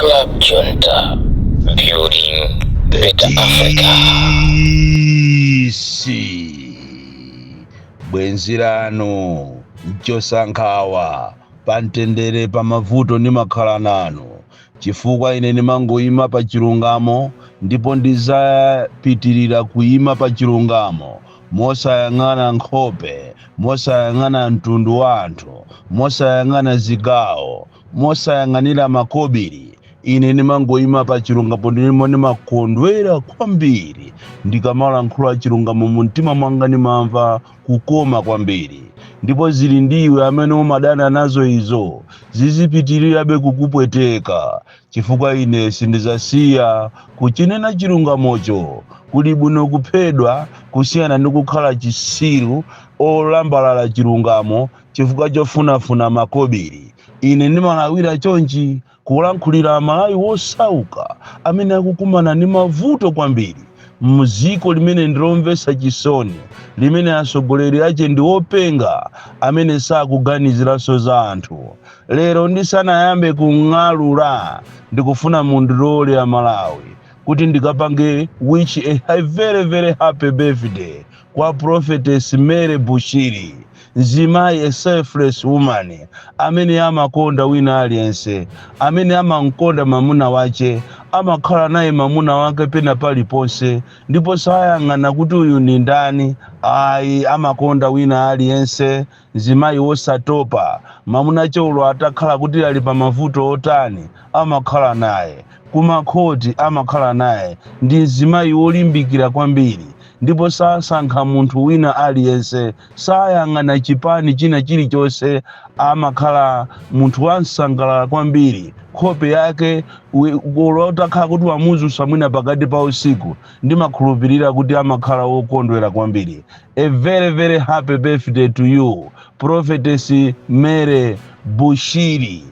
Club Junta, building better Africa. Bwenzirano nchosankhawa pamtendere pamavuto ndi makhalanano chifukwa ine ndimangoyima pa chilungamo ndipo ndizapitirira kuyima pa chilungamo mosayang'ana nkhope, mosayang'ana mtundu wa anthu, mosayang'ana zigawo, mosayang'anira makobiri. Ine ndimangoyima pa chilungamo ndimo ndimakondwera kwambiri ndikamalankhula chilungamo mu mtima mwanga ndimamva kukoma kwambiri. Ndipo zili ndiwe amene umadana nazo izo zizipitirirabe kukupweteka chifukwa ine sindizasiya kuchinena chilungamocho. Kuli bwino kuphedwa kusiyana ndi kukhala chisiru olambalala chilungamo chifukwa chofunafuna makobiri. Ine ndimalawira chonchi kulankhulira Amalawi wosauka amene akukumana ndi mavuto kwambiri muziko limene ndilomvetsa chisoni, limene atsogoleri ache ndi openga amene sakuganiziranso za anthu. Lero ndisanayambe kung'alula ndikufuna mundilole Amalawi kuti ndikapange wish a very very happy birthday kwa Prophetess Mary Bushiri, Zimayi, a selfless woman amene amakonda wina aliyense, amene amankonda mamuna wache, amakhala naye mamuna wake pena paliponse ndipo sayang'ana kuti uyu ni ndani. Ayi, amakonda wina aliyense. Zimayi wosatopa, mamuna cholo atakhala kuti ali pa mavuto otani amakhala naye, kumakhoti amakhala naye. Ndi zimayi wolimbikira kwambiri ndipo sasankha munthu wina aliyense, sayang'ana chipani china chilichonse, amakhala munthu wansangalala kwambiri. Khope yake utakhala kuti wamuzusa mwina pakati pa usiku ndimakhulupirira kuti amakhala wokondwera kwambiri. A very very happy birthday to you Prophetess Mary Bushiri,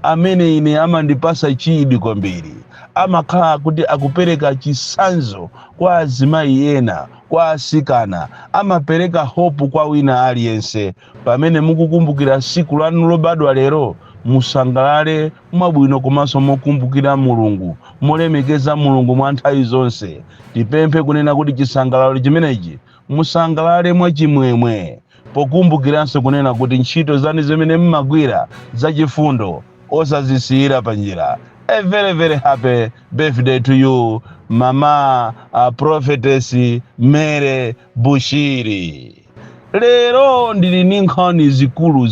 amene ine amandipasa chidi kwambiri. Amakhala kuti akupereka chisanzo kwa azimayi ena, kwa asikana, amapereka hope kwa wina aliyense. Pamene mukukumbukira siku lanu lobadwa lero, musangalale mwabwino komanso mokumbukira Mulungu, molemekeza Mulungu mwa nthawi zonse. Tipemphe kunena kuti chisangalalo chimenechi musangalale mwachimwemwe, pokumbukiranso kunena kuti ntchito zanu zimene mmagwira zachifundo osazisiyira panjira. A very very happy birthday to you Mama Prophetess Mary Bushiri. Lero ndili ndi nkhani zikulu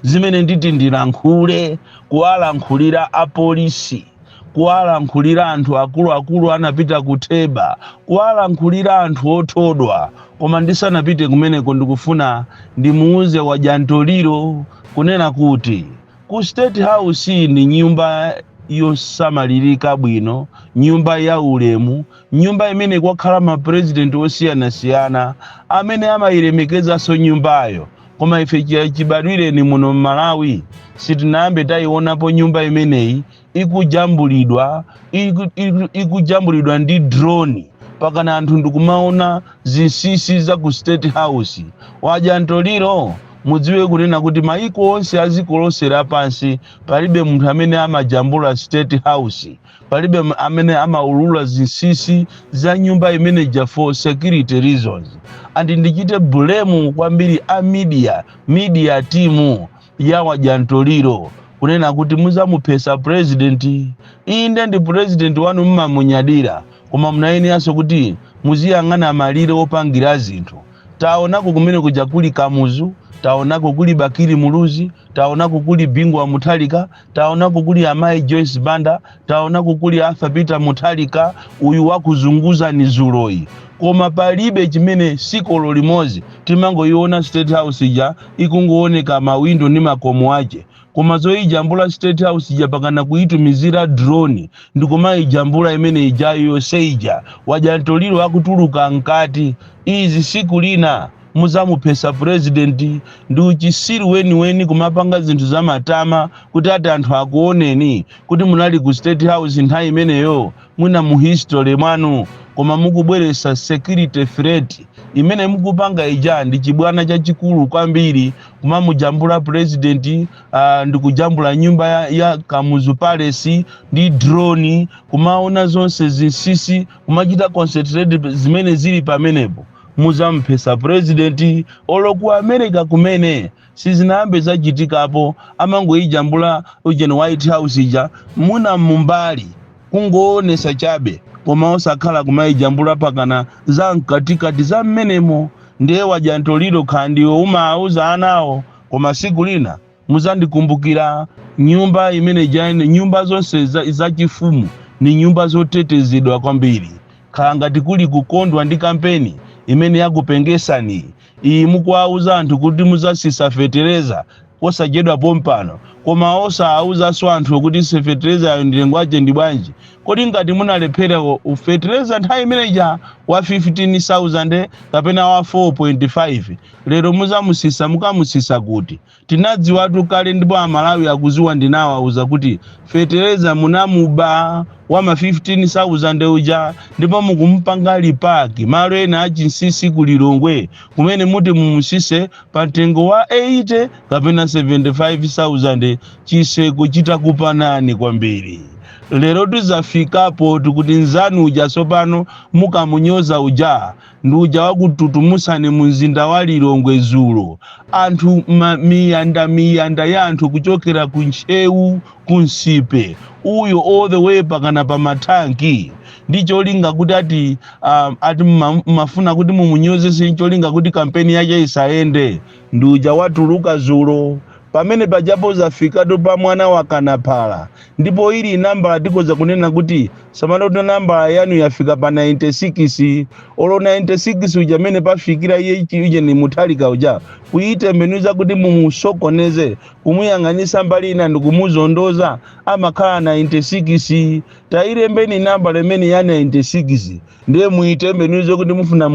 zimene nditi ndilankhule, kuwalankhulira apolisi, kuwalankhulira anthu akuluakulu anapita kutheba, kuwalankhulira anthu othodwa. Koma ndisanapite kumeneko ndikufuna ndimuuze wajantoliro kunena kuti ku State House ni nyumba yosamalirika bwino, nyumba ya ulemu, nyumba imene kwakhala ma president osiyanasiyana amene amayilemekezanso nyumbayo. Koma ife chibadwire ni muno Malawi sitinayambe tayionapo nyumba imeneyi ikujambulidwa ndi drone pakana anthu ndikumaona zinsisi za ku State House. Wajantoliro mudziwe kunena kuti maiko onse aziko lonse lapansi palibe munthu amene amajambula State House, palibe amene amaulula zinsisi za nyumba imeneja for security reasons. Andi ndichite blame kwambiri a media team ya wajantoliro kunena kuti muzamuphesa president. Inde ndi president wanu mmamunyadira, koma mnayeneranso kuti muziyang'ana malire opangira zinthu. Taonako kumene kuja kuli Kamuzu, taonako kuli Bakiri Muluzi, taonako kuli Bingwa Muthalika, taonako kuli Amayi Joyce Banda, taonako kuli Arthur Peter Muthalika, uyu wakuzunguza ni Zuloyi. Koma palibe chimene sikolo limozi timangoiona State House ija ikungooneka mawindo ni makomo ache. Koma zoijambula State House ija pakana kuitumizira drone ndikumayijambula imene ija yoseija wajantoliro akutuluka nkati. Izi siku lina muzamuphesa president ndi uchisiru weni kumapanga zinthu za matama kuti ati anthu akuoneni kuti munali ku State House nthawi imeneyo. Mwina mu history mwanu koma mukubweresa security threat imene mukupanga ija ndi chibwana chachikulu kwambiri kumamujambula president, ndi kujambula nyumba ya Kamuzu Palace ndi drone, kumaona zonse zinsisi, kumachita concentrate zimene zili pamenepo. Muzampesa president oloku America kumene sizinambe zachitikapo, amangoijambula ujeni White House ija muna mumbali kungoonesa chabe, koma osakhala kumaijambula pakana za mkatikati za mmenemo. Ndiye wajantoliro khandiwo umauza anawo, koma siku lina muzandikumbukira nyumba imene jane, nyumba zonse za chifumu ni nyumba zotetezedwa kwambiri. Khala ngati kuli kukondwa ndi kampeni imene yakupengesani iyi, mukuauza anthu kuti muzasisa fetereza posachedwa pompano, koma osauza anthu kuti fetereza yayo ndilengo ache ndi bwanji. Kodi ngati munalephera fetereza nthawi imeneja wa 15,000 kapena wa 4.5, lero muzamusisa mukamusisa kuti? Tinadziwatu kale, ndipo Amalawi akuziwa ndinawauza kuti fetereza munamuba wa ma 15,000 uja, ndipo mukumpanga lipaki malo ena achinsisi kulilongwe kumene muti mumusise pa mtengo wa 80 kapena 75,000, chiseko chitakupanani kwambiri. Lero tuzafikapo tukuti nzanu uja sopano mukamunyoza uja ndi uja wakututumusani mumzinda wa Lilongwe zulo. Anthu miyanda ya anthu kuchokera kunchewu kunsipe uyo all the way pakana pa matanki, ndicho linga kuti ati mafuna kuti mumunyoze, sincho linga kuti kampeni yake isaende. Ndi uja watuluka zulo pamene pajapo zafika do pa mwana wa Kanapala, ndipo ili namba tikoza kunena kuti samaloto namba yanu yafika pa 96, olo 96 uja mene pafikira iye uje ni Mutharika uja kuite menuza kuti mumusokoneze, kumuyang'anisa mbali ina ndi kumuzondoza, amakhala 96. Tairembeni namba lemene ya 96 ndiye muite menuza kuti mufuna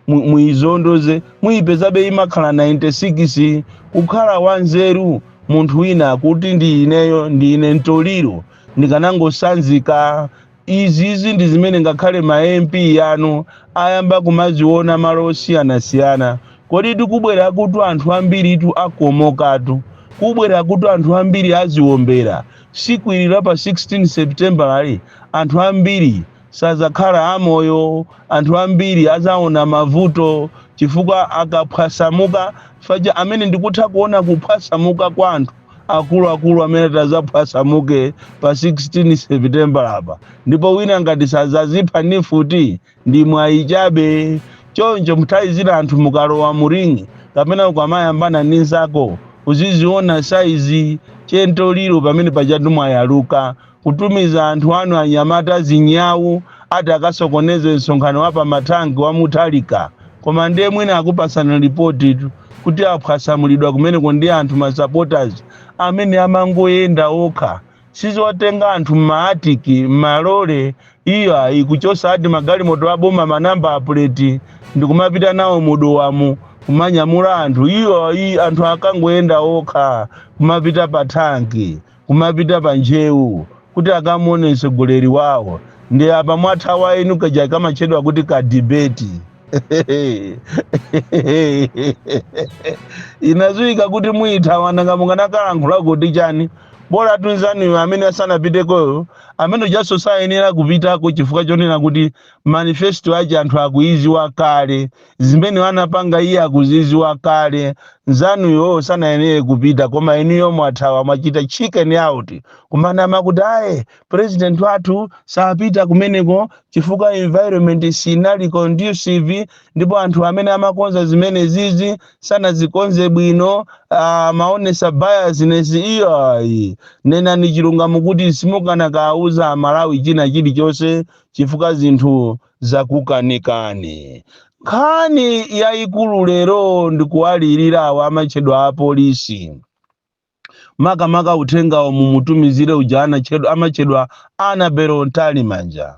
muizondoze, muipezabe imakhala 96. Kukhala wanzeru munthu wina akuti ndi ineyo, ndi ine Ntoliro ndikanangosanzika. Izi ndi zimene ngakhale ma MP yanu ayamba kumaziona malo osiyana-siyana. Kodi tikubwera kuti anthu ambiri tu akomokatu, kubwera kuti anthu ambiri aziwombera. Siku ilira pa 16 September ali anthu ambiri sazakhala amoyo, anthu ambiri azaona mavuto chifukwa akaphwasamuka. Faja amene ndikutha kuona kuphwasamuka kwa anthu akulu amene tazaphwasamuke pa 16 September apa, ndipo wina ngati sazazipha ni futi ndi mwayichabe. Choncho muthawi zina anthu mukalowa muringi kapena ukamayambana ninzako uziziona saizi chentoliro pamene pachatu mwayaluka, kutumiza anthu anu anyamata zinyawu ati akasokoneze msonkhano wa pa matangi wa Mutharika, koma ndiye mwina akupasana ripoti tu kuti aphwasamulidwa kumeneko ndi anthu masupporters amene amangoyenda okha. Sizotenga anthu maatiki malole iyo ikuchosa ati magalimoto aboma manamba plate ndikumapita nawo mudowamu kumanyamula anthu. Iyo anthu akangoyenda okha kumapita pa tanki, kumapita pa njewu kuti akamuone mtsogoleri wawo. Ndi apa mwathawa inu kaja kamachedwa kuti ka debate. Inazuika kuti muithawana ngamunganakalankhula kuti chani, bora tunzani amene asanapiteko amene jasosayenera kupitako chifukwa chonena kuti manifesto achi anthu akuiziwa kale, zimene wanapanga iye akuziziwa kale. Nzanuyo sanayenere kupita, koma inuyo mwathawa mwachita chicken out kumanama kuti aye president wathu sapita kumeneko chifukwa environment sinali conducive, ndipo anthu amene amakonza zimene zizi sanazikonze bwino, maonesa biasness. Iyo nena ni chilungamo kuti simukana kauza Amalawi china chilichonse chifukwa zinthu zakukanikani. Nkhani yayikulu lero ndikuwalirira awa amachedwa a polisi. Makamaka uthenga mumutumizire uja amachedwa Annabel Ntalimanja,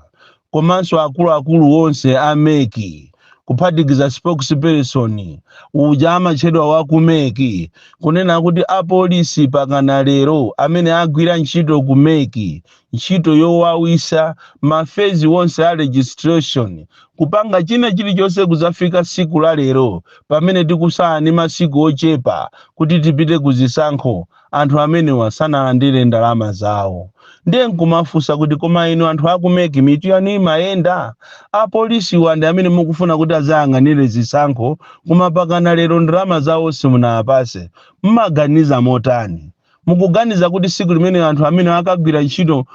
komanso akulu wonse ameki kuphatikiza spokesperson uja amachedwa wakumeki, kunena kuti apolisi pakana lero amene agwira ntchito kumeki ntchito yowawisa mafezi wonse a registration kupanga china chilichonse kuzafika siku la lero pamene tikusala ndi masiku ochepa kuti tipite kuzisankho anthu amene sanalandire ndalama zawo. Ndiye nkumafunsa kuti koma inu anthu akumeki mitu yanu imayenda? Apolisiwa ndi amene mukufuna kuti azayang'anire zisankho koma pakana lero ndalama zawo simunawapase. Mmaganiza motani? Mukuganiza kuti siku limene anthu amene akagwira ntchito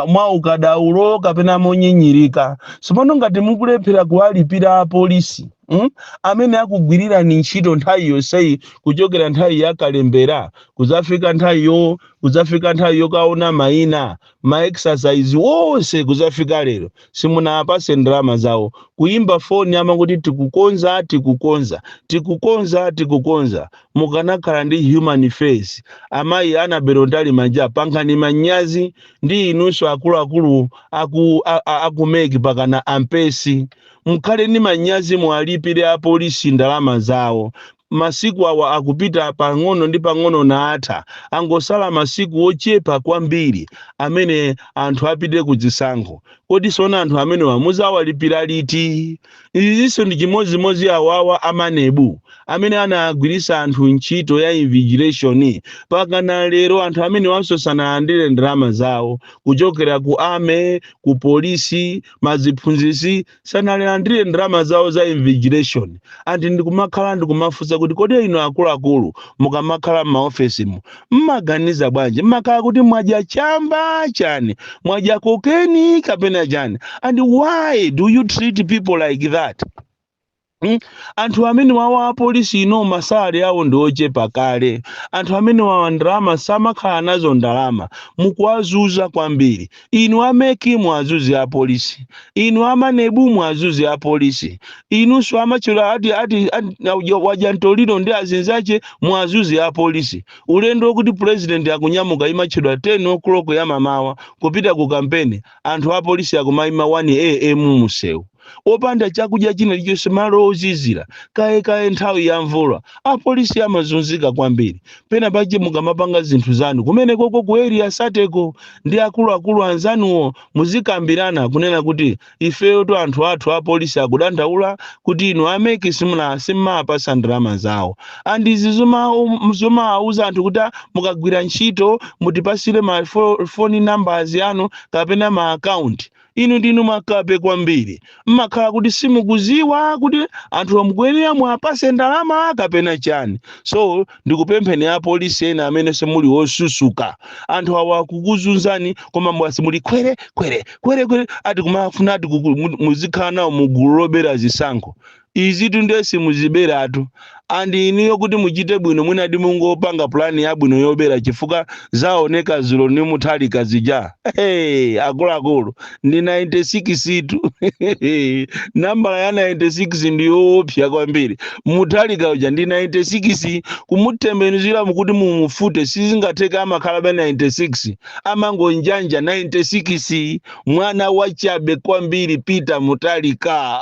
mwa ukadaulo kapena monyinyirika sipano ngati mukulephera kuwalipira apolisi amene akugwirira ni ntchito nthawi yonseyi kuchokera nthawi yakalembera kuzafika nthawi yokaona mayina ma exercise wonse kuzafika lero simunawapase ndalama zawo. Kuyimba foni amakuti tikukonza mukanakhala ndi human face. Amayi Anabel Ntali Manja pankhani manyazi ndi inunso akuluakulu akumeki pakana ampesi mkhale ni manyazi mwalipire apolisi ndalama zawo. Masiku awa akupita pang'ono ndi pang'ono na atha angosala masiku ochepa kwambiri amene anthu apite kuzisankho. Kodi sona anthu amene muzawalipira liti? Izinso ndi chimozimozi awawa amanebu amene anagwirisa anthu ntchito ya invigilation pakana lero anthu amene sanalandire ndalama zawo kuchokera ku ame ku polisi maziphunzisi sanalandire ndalama zawo za invigilation. Anthu ndikumafunsa kuti kodi ino akuluakulu mukamakhala m'maofesimu mmaganiza bwanji? Mmakhala kuti mwadya chamba chani, mwadya kokeni kapena chani? And why do you treat people like that? Anthu amene wawa apolisi ino masale awo ndi ochepa kale. Anthu amene wawa ndalama samakhala nazo ndalama mukuwazuza kwambiri. Inu ameki mwazuzi apolisi, inu amanebu mwazuzi apolisi, inunso amachula ati wajantoliro ndi azinzache mwazuzi apolisi. Ulendo kuti president akunyamuka imachedwa 10 o'clock ya mamawa kupita ku kampeni, anthu apolisi akumayima 1 AM musewu opanda chakudya china chonse malo ozizira kaye nthawi ya mvula. Apolisi amazunzika kwambiri. Pena pache mukamapanga zinthu zanu kumene koko ku area sateko ndi akuluakulu anzanuwo muzikambirana kunena kuti ifeyo to anthu athu apolisi akudandaula kuti inu ameki simapasa ndalama zawo. Andizi zomauza anthu kuti mukagwira ntchito mutipasire ma phone numbers yanu kapena ma account. Inu ndinu makape kwambiri. Mmakhala kuti simukuziwa kuti anthu amukwenera mwapase ndalama kapena chani. So ndikupempheni apolisi ena amene semuli osusuka. Anthu awa kukuzunzani koma mwasi muli kwere ati kumafuna ati muzikhala nawo mugulu lobera zisankho. Izitu ndesi muziberatu. Andi iniyo kuti muchite bwino mwinadi mungopanga plani ya bwino yobera chifukwa zaoneka zulo ni muthalika zija. Akuluakulu ndi 96 tu. Nambala ya 96 ndiyo opya kwambiri. Muthalika uja ndi 96 kumutembenuzira mukuti mumufute sizingatheka amakhala ba 96 amango njanja 96 mwana wachabe kwambiri Peter Muthalika.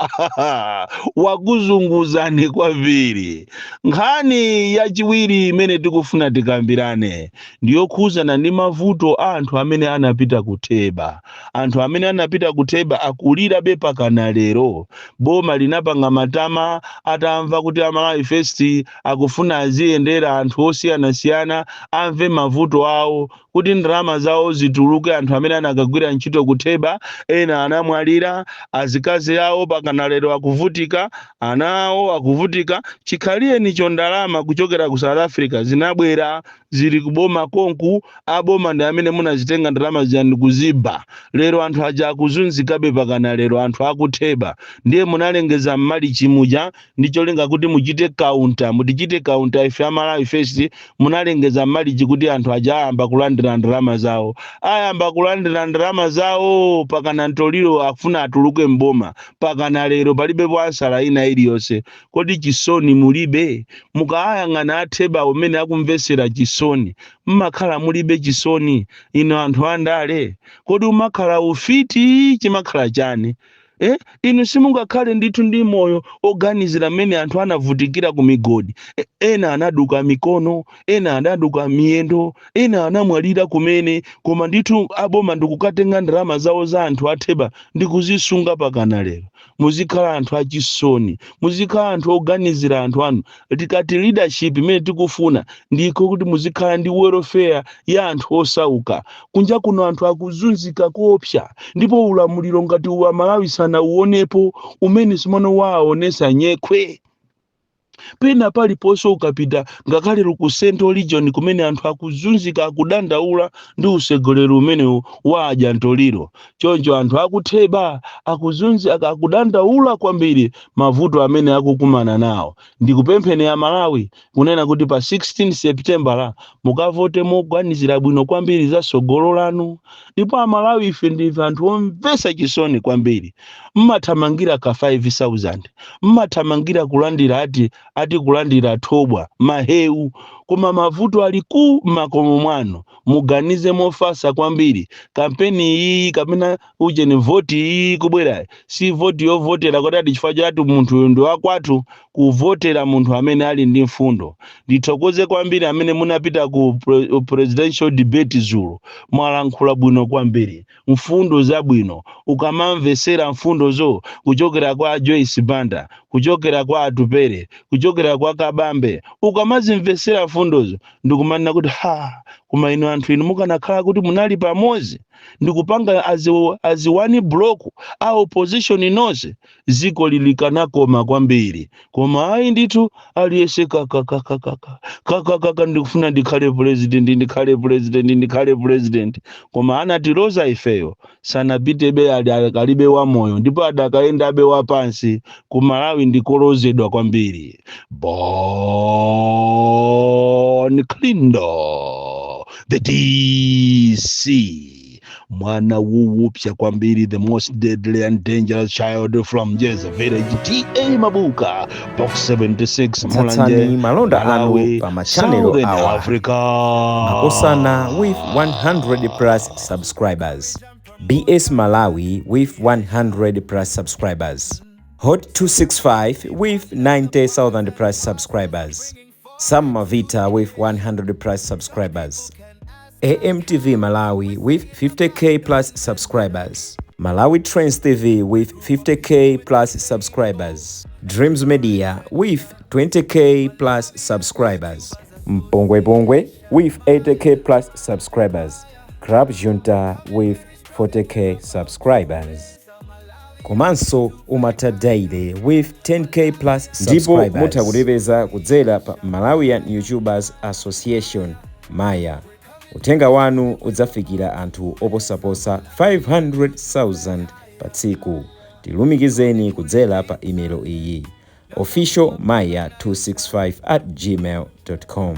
Wakuzunguzani kwambiri. Nkhani yachiwiri imene tikufuna tikambirane ndiyo khuzana ndi mavuto anthu amene anapita kutheba. Anthu amene anapita kutheba akulira pakana lero. Boma linapanga matama atamva kuti Malawi First akufuna aziyendera anthu osiyanasiyana amve mavuto awo kuti ndalama zawo zituluke. Anthu amene anakagwira ntchito kutheba ena anamwalira, azikazi awo pakana lero akuvutika, ana awo akuvutika. Chikhaliye nicho ndalama kuchokera ku South Africa zinabwera zili kuboma konku aboma ndi amene munazitenga ndalama zanu kuziba. Lero anthu aja akuzunzikabe pakana lero anthu akutheba. Ndiye munalengeza mmali chimuja ndicho lenga kuti muchite counter ife Malawi First munalengeza mmali chikuti anthu aja ayamba kulandira ndalama zawo. Ayamba kulandira ndalama zawo pakana ntoliro akufuna atuluke mboma. Pakana lero palibe bwansala ina iliyonse. Kodi chisoni mulibe? Mukayang'ana atheba umene akumvesera chisoni. Mmakhala mulibe chisoni ino anthu andale. Kodi umakhala ufiti chimakhala chani? inu simungakhale ndithu ndi moyo oganizira mmene anthu anavutikira ku migodi. Ena anaduka mikono, ena anaduka miyendo, ena anamwalira kumene, koma ndithu aboma ndikukatenga ndalama zawo za anthu atheba ndikuzisunga pakana lero. Muzikhala anthu achisoni, muzikhala anthu oganizira anthu anu. Tikati leadership imene tikufuna ndiko kuti muzikhala ndi welfare ya anthu osauka. Kunja kuno anthu akuzunzika kuopsa, ndipo ulamuliro ngati wa Malawi sana uonepo umene simano waonesa nyekwe. Pena paliponso ukapita ngakhale ku Central Region kumene anthu akuzunzika akudandaula ndi usegolero umene wa ajantoliro. Choncho anthu akutheba akudandaula kwambiri mavuto amene akukumana nawo. Ndikupempheni ya Malawi kunena kuti pa 16 September mukavote mogwanizira bwino kwambiri za sogolo lanu. Ndipo Amalawi ife ndife anthu omvesa chisoni kwambiri. Mmathamangira ka 5,000, mmathamangira kulandira ati kulandira thobwa maheu, koma mavuto ali ku makomo mwanu. Muganize mofasa kwambiri. Kampeni iyi kapena ujeni voti iyi kubwera si voti yovotera kotati chifukwa chati munthu ndo wakwathu, kuvotera munthu amene ali ndi mfundo. Ndithokoze kwambiri amene munapita ku presidential debate Zulu, mwalankhula bwino kwambiri, mfundo zabwino. Ukamamvesera mfundo zo kuchokera kwa Joyce Banda, kuchokera kwa Atupere, kuchokera kwa Kabambe, ukamazimvesera mfundozo ndikumanena kuti kuma ino anthu inu mukanakhala kuti munali pamozi ndikupanga as one block a opposition inonse, ziko lilikanakoma kwambiri. Koma ayi ndithu aliyese ndikufuna ndikhale president. Koma anatiloza ifeyo sanapite be akalibe wa moyo, ndipo adakaenda be wa pansi. Ku Malawi ndikolozedwa kwambiri. Bon Klindo, the DC. Mwana wuwupsha kwambiri, the most deadly and dangerous child from Jeza Village, TA Mabuka, box 76, Mulanje, malonda anu pa machanelo awa Africa. Makosana with 100 plus subscribers. BS Malawi with 100 plus subscribers. Hot 265 with 90,000 plus subscribers. Sam Mavita with 100 plus subscribers. AMTV Malawi with 50k plus subscribers. Malawi Trends TV with 50k plus subscribers. Dreams Media with 20k plus subscribers. Mpongwe Bongwe with 80k plus subscribers. Crab Junta with 40k subscribers. Komanso Umata Daily with 10k plus subscribers. Ndipo mutakulebeza kudzera pa Malawian YouTubers Association Maya. Utenga wanu udzafikira anthu oposaposa 500,000 pa tsiku. Tilumikizeni kudzera pa email iyi officialmaya265@gmail.com.